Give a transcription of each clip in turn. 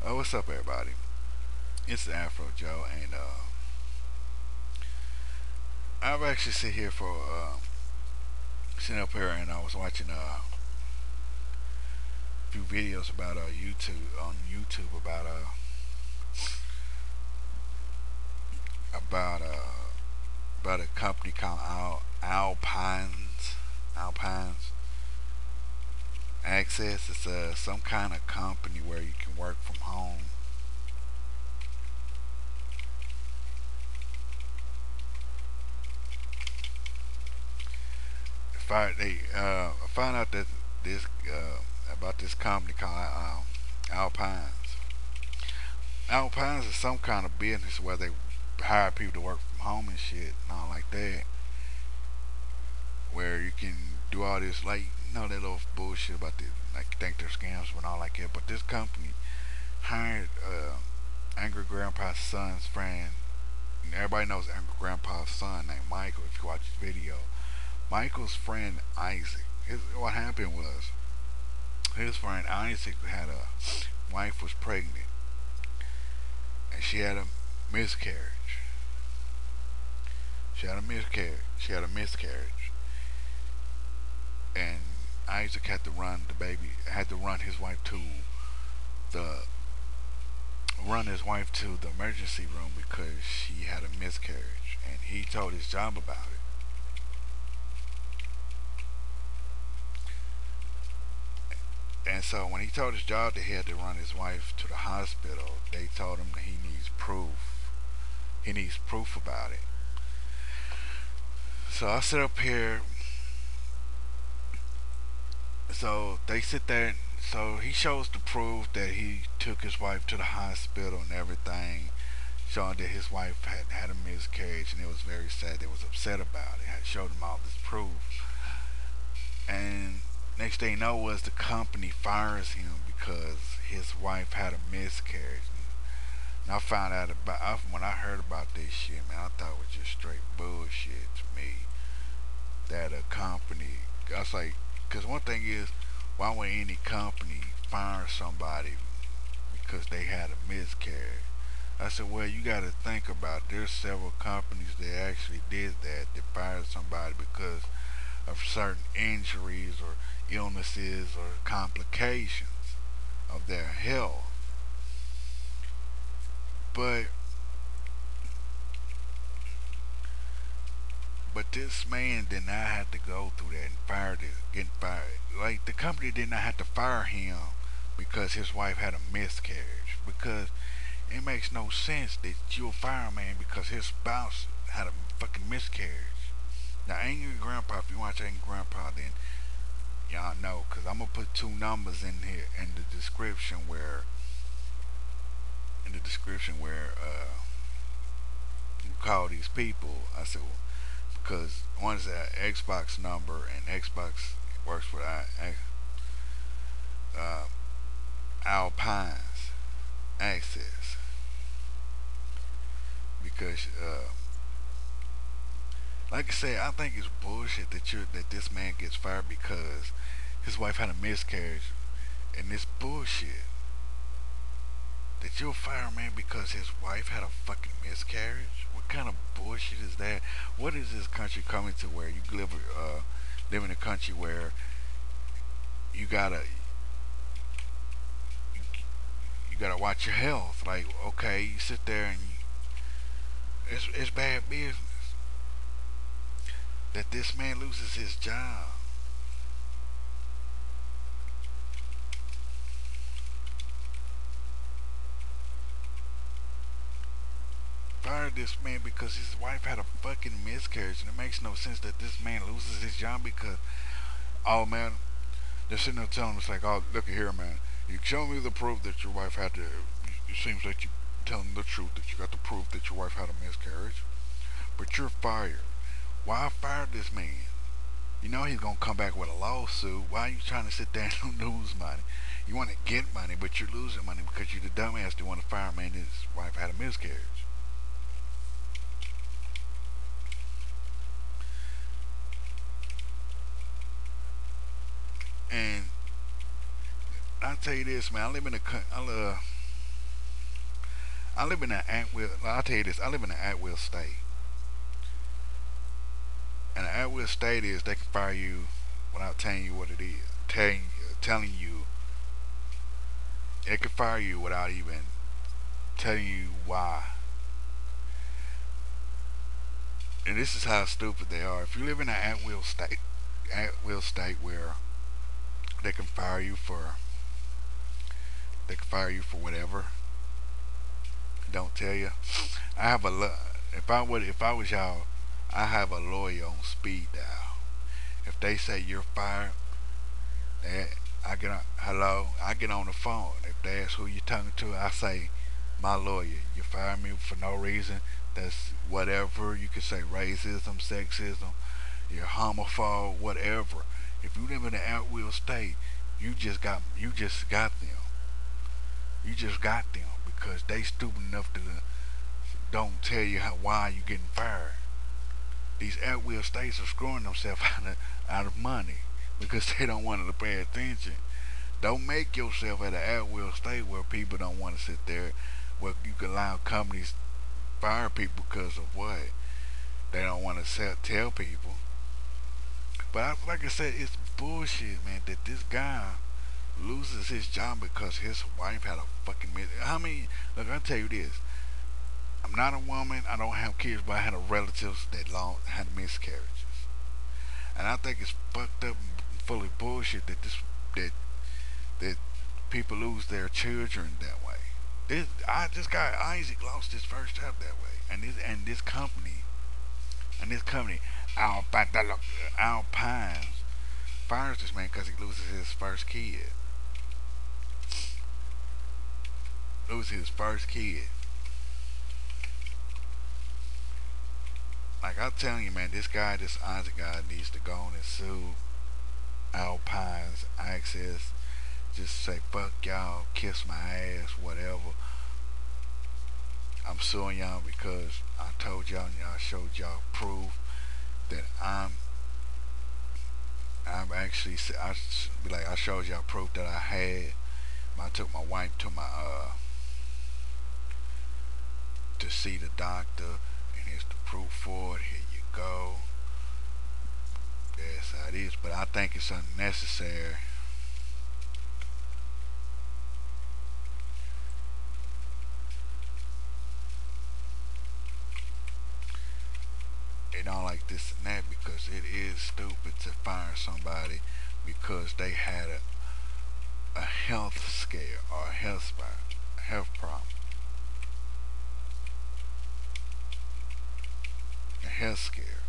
What's up, everybody? It's the Afro Joe, and I've actually sit here for sitting up here, and I was watching a few videos about YouTube about about a company called Alpines Access. It's some kind of company where you can work from home. I found out that this about this company called Alpines. Alpines is some kind of business where they hire people to work from home and shit and all like that. Where you can do all this like that little bullshit about the like think they're scams and all like that. But this company hired Angry Grandpa's son's friend. And everybody knows Angry Grandpa's son named Michael. If you watch his video, Michael's friend Isaac. What happened was his friend Isaac had a wife was pregnant and she had a miscarriage. She had a miscarriage, and Isaac had to the run his wife to the emergency room because she had a miscarriage, and he told his job about it. And so when he told his job that he had to run his wife to the hospital, they told him that he needs proof. He needs proof about it. So I sit up here. So they sit there. So he shows the proof that he took his wife to the hospital and everything, showing that his wife had had a miscarriage, and it was very sad. They was upset about it. I showed him all this proof, and next thing you know was the company fires him because his wife had a miscarriage. And I found out about when I heard about this shit, man. I thought it was just straight bullshit to me that a company. I was like, because one thing is, why would any company fire somebody because they had a miscarriage? I said, well, you got to think about it. There's several companies that actually did that. They fired somebody because of certain injuries or illnesses or complications of their health. But this man did not have to go through that and getting fired. Like the company did not have to fire him because his wife had a miscarriage. Because it makes no sense that you'll fire a man because his spouse had a fucking miscarriage. Now, Angry Grandpa, if you watch Angry Grandpa, then y'all know, because I'm gonna put two numbers in here in the description where you call these people. I said, well, because one's an Xbox number, and Xbox works with uh, Alpines Access because, like I say, I think it's bullshit that this man gets fired because his wife had a miscarriage, and this bullshit that you'll fire a man because his wife had a fucking miscarriage. What kind of bullshit is that? What is this country coming to where you live in a country where you gotta you, you gotta watch your health? Like, okay, you sit there and it's bad business that this man loses his job. Fired this man because his wife had a fucking miscarriage, and it makes no sense that this man loses his job because, oh man, they're sitting there telling him, it's like, oh, look at here, man, you show me the proof that your wife had to. It seems like you telling the truth that you got the proof that your wife had a miscarriage, but you're fired. Why fire this man? You know he's gonna come back with a lawsuit. Why are you trying to sit there and lose money? You want to get money, but you're losing money because you're the dumbass that want to fire a man that his wife had a miscarriage. And I'll tell you this, man. I live in a I live in an at-will. I'll tell you this. I live in an at-will state, and an at-will state is they can fire you without telling you what it is. Telling you they can fire you without even telling you why. And this is how stupid they are. If you live in an at-will state where they can fire you for whatever, don't tell you. I have a if I was y'all, I have a lawyer on speed dial. If they say you're fired, I get on, hello, I get on the phone. If they ask who you talking to, I say my lawyer. You fired me for no reason. That's whatever. You could say racism, sexism, you're homophobe, whatever. If you live in an at-will state, you just got them. You just got them because they stupid enough to don't tell you why you getting fired. These at-will states are screwing themselves out of money because they don't want to pay attention. Don't make yourself at an at-will state where people don't want to sit there, where you can allow companies fire people because of what they don't want to tell people. But like I said, it's bullshit, man. That this guy loses his job because his wife had a fucking how many? Look, I'll tell you this. I'm not a woman. I don't have kids, but I had a relatives that had miscarriages, and I think it's fucked up, and full of bullshit that that people lose their children that way. This guy Isaac lost his first job that way, and this company Alpine fires this man because he loses his first kid. Loses his first kid. Like I'm telling you, man, this Isaac guy needs to go on and sue Alpine's Access. Just say fuck y'all, kiss my ass, whatever. I'm suing y'all because I told y'all and y'all showed y'all proof that I'm actually I showed y'all proof that I had. I took my wife to my to see the doctor, and here's the proof for it. Here you go. That's how it is. But I think it's unnecessary. They don't like this and that because it is stupid to fire somebody because they had a health scare or a health problem. A health scare.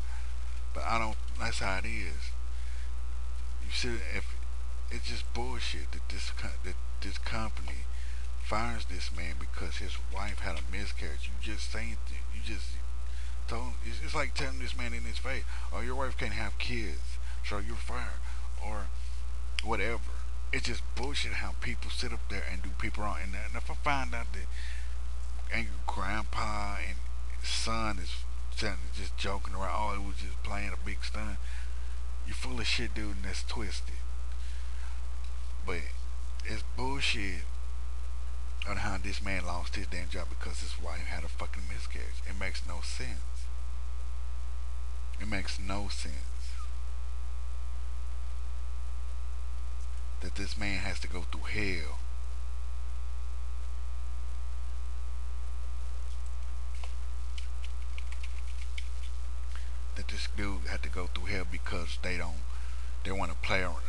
But I don't, that's how it is. You see, if it's just bullshit that this company fires this man because his wife had a miscarriage. You just saying, you just told, it's like telling this man in his face, oh, your wife can't have kids, so you're fired, or whatever. It's just bullshit how people sit up there and do people wrong. And if I find out that angry grandpa and his son is just joking around, oh, it was just playing a big stunt, you're full of shit, dude, and that's twisted. But it's bullshit on how this man lost his damn job because his wife had a fucking miscarriage. It makes no sense. It makes no sense that this man has to go through hell. That this dude had to go through hell because they want to play around.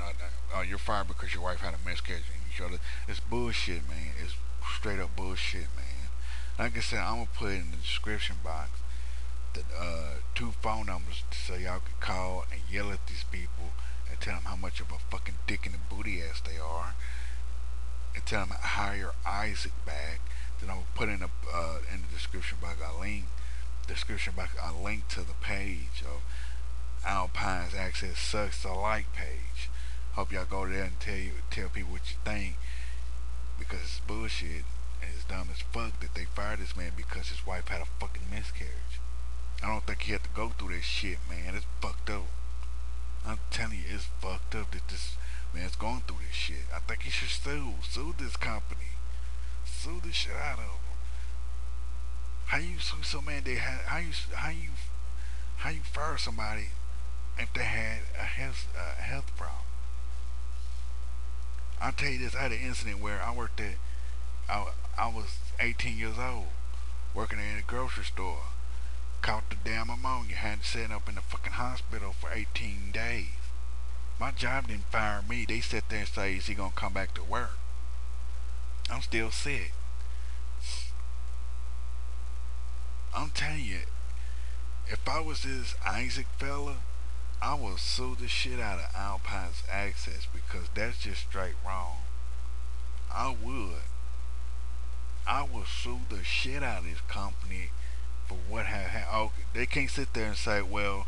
You're fired because your wife had a miscarriage and you showed it. It's bullshit, man. It's straight up bullshit, man. Like I said, I'm gonna put in the description box the 2 phone numbers so y'all can call and yell at these people and tell them how much of a fucking dick in the booty ass they are, and tell them hire Isaac back. Then I'm gonna put in the description box a link to the page of Alpine Acess Sucks Alike page. Hope y'all go there and tell people what you think, because it's bullshit and it's dumb as fuck that they fired this man because his wife had a fucking miscarriage. I don't think he had to go through this shit, man. It's fucked up. I'm telling you, it's fucked up that this man's going through this shit. I think he should sue this company, sue the shit out of him. How you so man? They had how you fire somebody if they had a health problem? I'll tell you this. I had an incident where I worked at. I was 18 years old, working in a grocery store. Caught the damn ammonia. Had to set up in the fucking hospital for 18 days. My job didn't fire me. They sat there and say, "Is he gonna come back to work?" I'm still sick. I'm telling you, if I was this Isaac fella, I would sue the shit out of Alpine Access because that's just straight wrong. I would. I would sue the shit out of this company for what had happened. Oh, they can't sit there and say, well,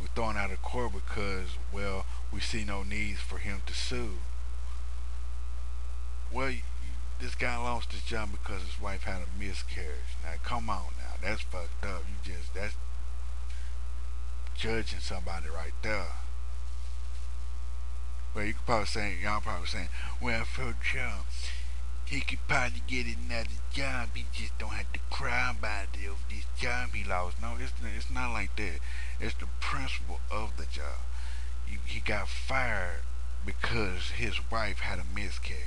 we're throwing out of court because, well, we see no needs for him to sue. Well, this guy lost his job because his wife had a miscarriage. Now, come on now. That's fucked up. That's judging somebody right there. Well, you could probably say, y'all probably saying, well, for Joe, he could probably get another job. He just don't have to cry about it over this job he lost. No, it's not like that. It's the principle of the job. He got fired because his wife had a miscarriage.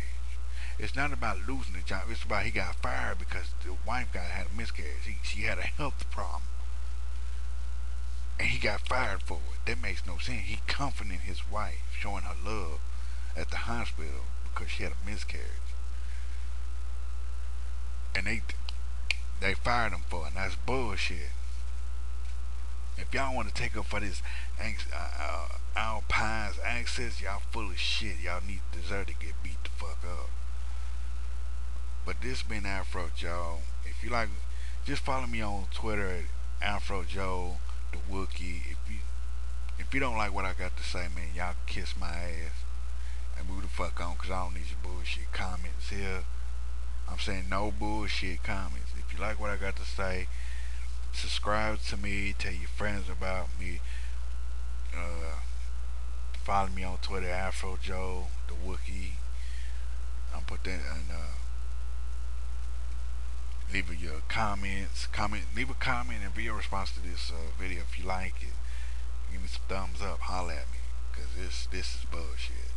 It's not about losing the job. It's about he got fired because the wife had a miscarriage. She had a health problem, and he got fired for it. That makes no sense. He comforting his wife, showing her love at the hospital because she had a miscarriage, and they fired him for it. And that's bullshit. If y'all want to take up for this Alpine Access, y'all full of shit. Y'all deserve to get beat the fuck up. But this been Afro Joe. If you like, just follow me on Twitter at Afro Joe the Wookie. If you don't like what I got to say, man, y'all kiss my ass and move the fuck on, cause I don't need your bullshit comments here. I'm saying no bullshit comments. If you like what I got to say, subscribe to me. Tell your friends about me. Follow me on Twitter, Afro Joe the Wookie. I'm put that and leave your comments. Leave a comment and be a response to this video if you like it. Give me some thumbs up. Holla at me, cause this is bullshit.